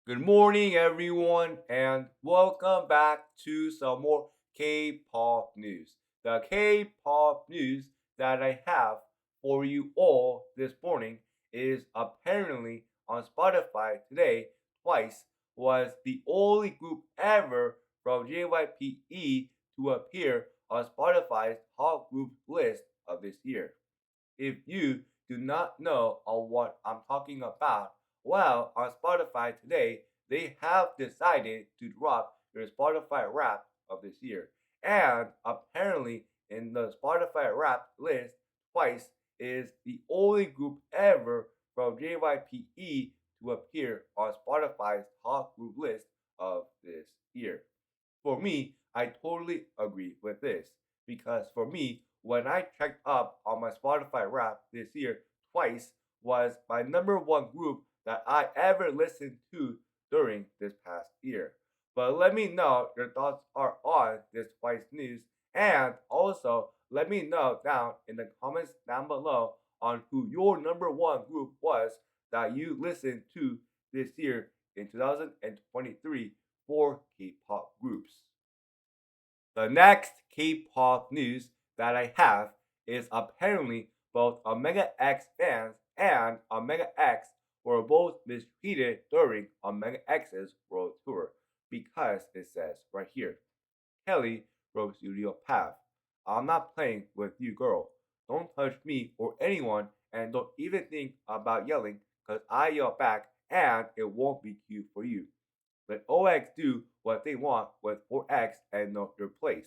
Good morning, everyone, and welcome back to some more K-pop news. The K-pop news that I have for you all this morning is apparently on Spotify today, twice, was the only group ever from JYPE to appear on Spotify's Hot Groups list of this year. If you do not know on what I'm talking about, well, on Spotify today, they have decided to drop their Spotify Wrapped of this year. And apparently, in the Spotify Wrapped list, Twice is the only group ever from JYPE to appear on Spotify's top group list of this year. For me, I totally agree with this because for me, when I checked up on my Spotify rap this year, Twice was my number one group that I ever listened to during this past year. But let me know your thoughts are on this Twice news, and also let me know down in the comments down below on who your number one group was that you listened to this year in 2023 for K-pop groups. The next K-pop news that I have is apparently both Omega X fans and Omega X were both mistreated during Omega X's world tour because it says right here, Kelly wrote Studio Path. I'm not playing with you, girl. Don't touch me or anyone, and don't even think about yelling, cause I yell back and it won't be cute for you. Let OX do what they want with 4X and know their place.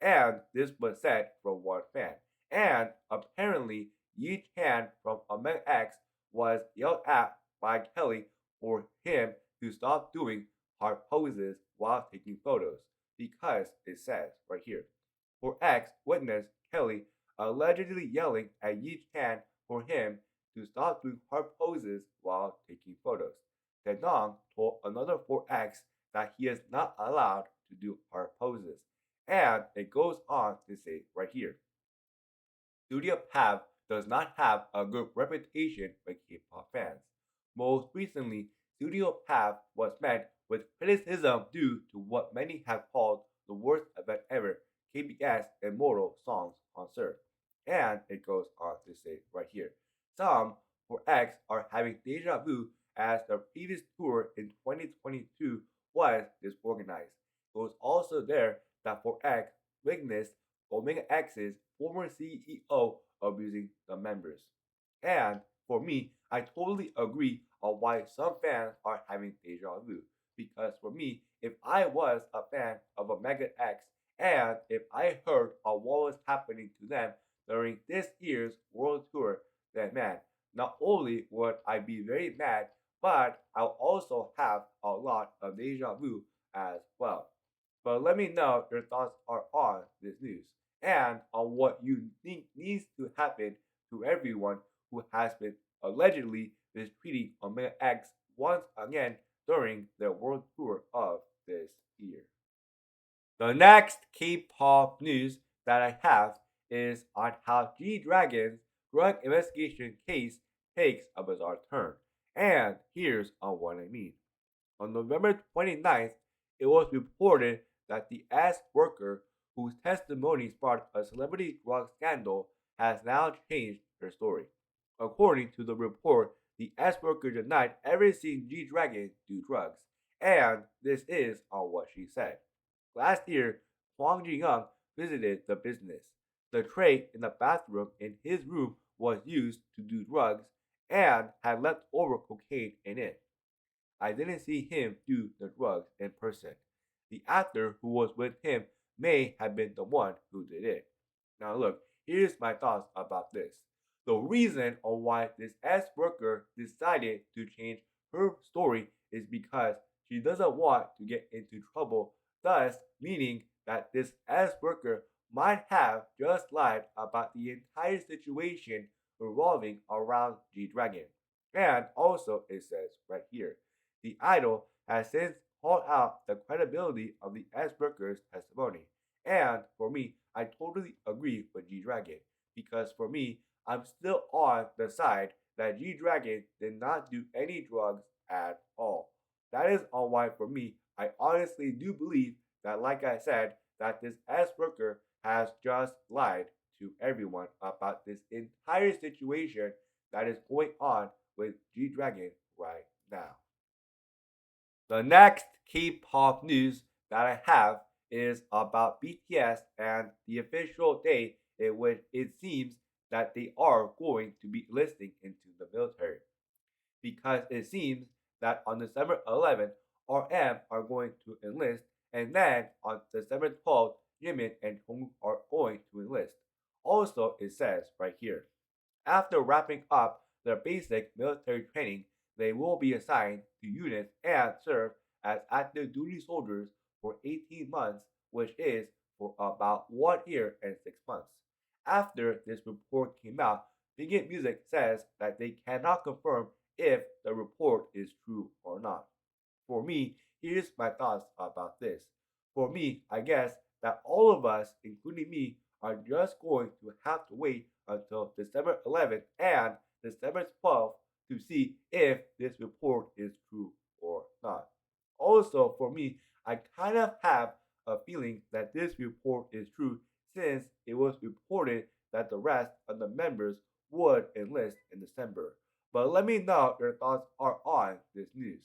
And this was said from one fan. And apparently, Yi Chan from Omega X was yelled at by Kelly for him to stop doing hard poses while taking photos because it says right here. 4X witnessed Kelly allegedly yelling at Yi Chan for him to stop doing hard poses while taking photos. Denong told another 4X that he is not allowed to do hard poses. And it goes on to say right here, Studio Pav does not have a good reputation with K-pop fans. Most recently, Studio Pav was met with criticism due to what many have called the worst event ever, KBS Immortal Songs Concert. And it goes on to say right here, some for X are having deja vu as their previous tour in 2022 was disorganized. It was also there that for X witnessed Omega X's former CEO abusing the members. And for me, I totally agree on why some fans are having deja vu. Because for me, if I was a fan of Omega X and if I heard of what was happening to them during this year's world tour, then man, not only would I be very mad, but I'll also have a lot of deja vu as well. But let me know your thoughts are on this news and on what you think needs to happen to everyone who has been allegedly mistreating Omega X once again during their world tour of this year. The next K-pop news that I have is on how G-Dragon's drug investigation case takes a bizarre turn. And here's on what I mean. On November 29th, it was reported that the ass worker whose testimony sparked a celebrity drug scandal has now changed her story. According to the report, the ass worker denied ever seeing G Dragon do drugs, and this is on what she said. Last year, Huang Jiyoung visited the business. The tray in the bathroom in his room was used to do drugs and had leftover cocaine in it. I didn't see him do the drugs in person. The actor who was with him may have been the one who did it. Now look, here's my thoughts about this. The reason on why this ass worker decided to change her story is because she doesn't want to get into trouble, thus meaning that this ass worker might have just lied about the entire situation revolving around G-Dragon. And also it says right here, the idol has since called out the credibility of the Asperger's testimony. And for me, I totally agree with G Dragon because for me, I'm still on the side that G Dragon did not do any drugs at all. that is all why for me, I honestly do believe that, like I said, that this S worker has just lied to everyone about this entire situation that is going on with G-Dragon right now. The next K-pop news that I have is about BTS and the official day in which it seems that they are going to be enlisting into the military. Because it seems that on December 11th, RM are going to enlist, and then on December 12th, Jimin and Jungkook are going to enlist. Also, it says right here, after wrapping up their basic military training, they will be assigned to units and serve as active duty soldiers for 18 months, which is for about 1 year and 6 months. After this report came out, Big Hit Music says that they cannot confirm if the report is true or not. For me, here's my thoughts about this. For me, I guess that all of us, including me, are just going to have to wait until December 11th and December 12th to see if this report is true or not. Also, for me, I kind of have a feeling that this report is true since it was reported that the rest of the members would enlist in December. But let me know your thoughts are on this news.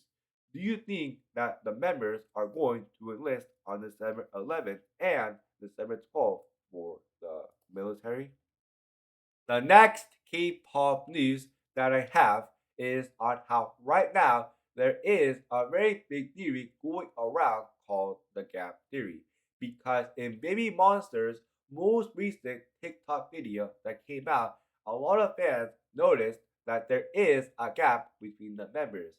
Do you think that the members are going to enlist on December 11th and December 12th for the military? The next K-pop news that I have is on how right now there is a very big theory going around called the gap theory. Because in Baby Monster's most recent TikTok video that came out, a lot of fans noticed that there is a gap between the members.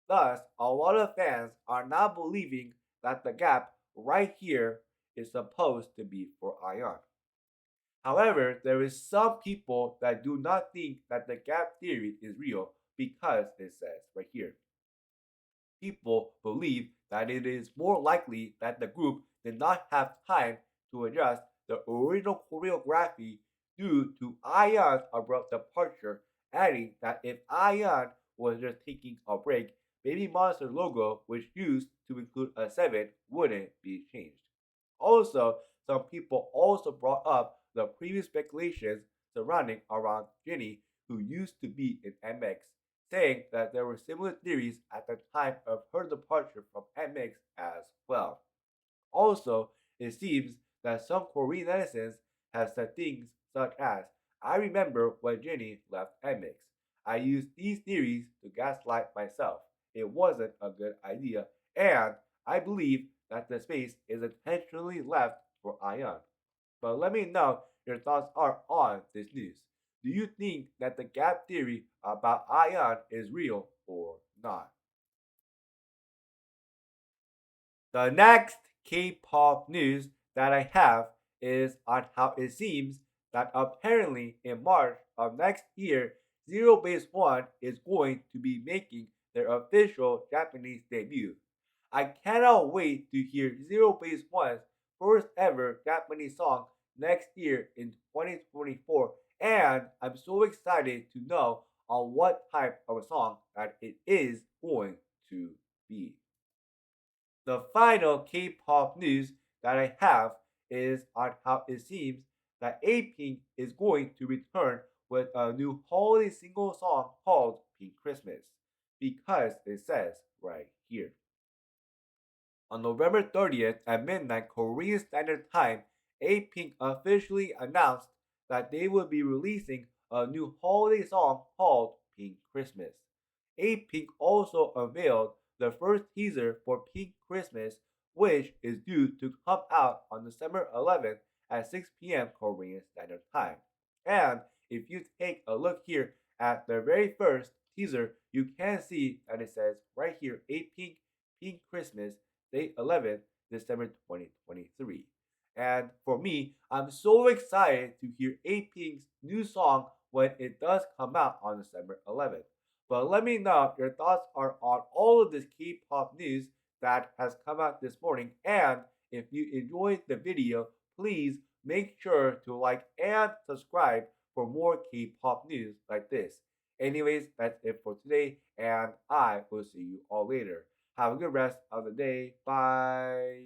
Thus, a lot of fans are now believing that the gap right here is supposed to be for AHYEON. However, there is some people that do not think that the gap theory is real because it says right here. People believe that it is more likely that the group did not have time to adjust the original choreography due to AHYEON's abrupt departure, adding that if AHYEON was just taking a break, Baby Monster logo, which used to include a 7, wouldn't be changed. Also, some people also brought up the previous speculations surrounding around Jennie, who used to be in MX, saying that there were similar theories at the time of her departure from MX as well. Also, it seems that some Korean netizens have said things such as, I remember when Jennie left MX. I used these theories to gaslight myself. It wasn't a good idea, and I believe that the space is intentionally left for AHYEON. But let me know your thoughts are on this news. Do you think that the gap theory about AHYEON is real or not? The next K-pop news that I have is on how it seems that apparently in March of next year, ZEROBASEONE is going to be making their official Japanese debut. I cannot wait to hear ZEROBASEONE's first ever Japanese song next year in 2024, and I'm so excited to know on what type of a song that it is going to be. The final K-pop news that I have is on how it seems that APINK is going to return with a new holiday single song called Pink Christmas, because it says right here. On November 30th at midnight Korean Standard Time, APINK officially announced that they will be releasing a new holiday song called Pink Christmas. APINK also unveiled the first teaser for Pink Christmas, which is due to come out on December 11th at 6 p.m. Korean Standard Time. And if you take a look here at the very first teaser, you can see that it says right here, APINK Pink Christmas, Day 11th, December 2023. And for me, I'm so excited to hear APINK's new song when it does come out on December 11th. But let me know your thoughts are on all of this K-pop news that has come out this morning. And if you enjoyed the video, please make sure to like and subscribe for more K-pop news like this. Anyways, that's it for today, and I will see you all later. Have a good rest of the day. Bye.